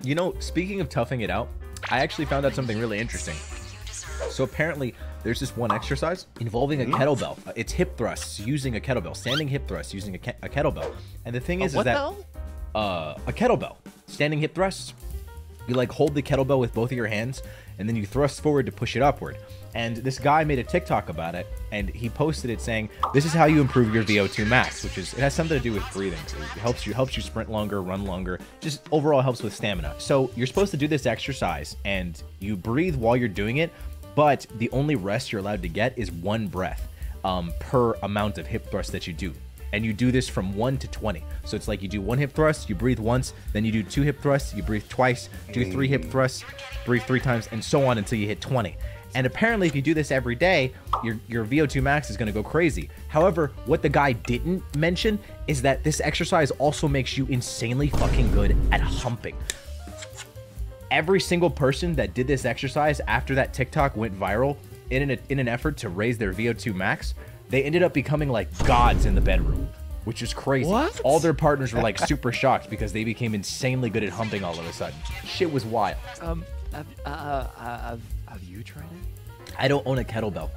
You know, speaking of toughing it out, I actually found out something really interesting. So apparently, there's this one exercise involving a kettlebell. It's hip thrusts using a kettlebell, standing hip thrusts using a kettlebell. And the thing is that a kettlebell, standing hip thrusts, you like hold the kettlebell with both of your hands, and then you thrust forward to push it upward. And this guy made a TikTok about it, and he posted it saying, "This is how you improve your VO2 max," which is, it has something to do with breathing. It helps you sprint longer, run longer, just overall helps with stamina. So you're supposed to do this exercise, and you breathe while you're doing it, but the only rest you're allowed to get is 1 breath per amount of hip thrust that you do. And you do this from 1 to 20. So it's like you do 1 hip thrust, you breathe once, then you do 2 hip thrusts, you breathe twice, do 3 hip thrusts, breathe 3 times, and so on until you hit 20. And apparently if you do this every day, your VO2 max is gonna go crazy. However, what the guy didn't mention is that this exercise also makes you insanely fucking good at humping. Every single person that did this exercise after that TikTok went viral in an effort to raise their VO2 max, they ended up becoming like gods in the bedroom, which is crazy. What? All their partners were like super shocked because they became insanely good at humping all of a sudden. Shit was wild. Have you tried it? I don't own a kettlebell.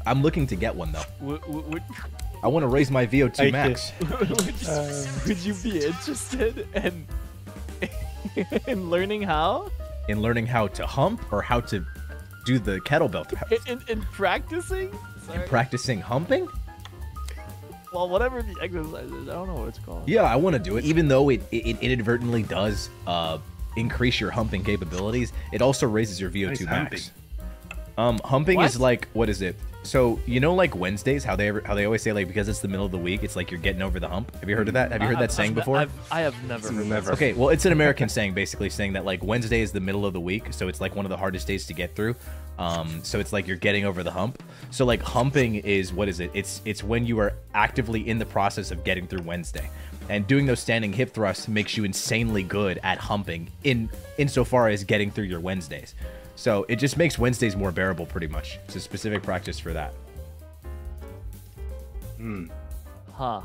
I'm looking to get one though. I want to raise my VO2 max. Would you be interested in learning how? In learning how to hump or how to do the kettlebell? In practicing? In practicing humping? Well, whatever the exercise is, I don't know what it's called. Yeah, I want to do it. Even though it inadvertently does increase your humping capabilities, it also raises your VO2 max. Humping is like, what is it? So you know, like Wednesdays, how they always say like because it's the middle of the week, it's like you're getting over the hump. Have you heard of that? Have you heard that saying before? I have never heard that. Okay, well, it's an American saying, basically saying that like Wednesday is the middle of the week, so it's like one of the hardest days to get through. So it's like you're getting over the hump. So like humping is, what is it? It's when you are actively in the process of getting through Wednesday, and doing those standing hip thrusts makes you insanely good at humping insofar as getting through your Wednesdays. So it just makes Wednesdays more bearable, pretty much. It's a specific practice for that. Huh.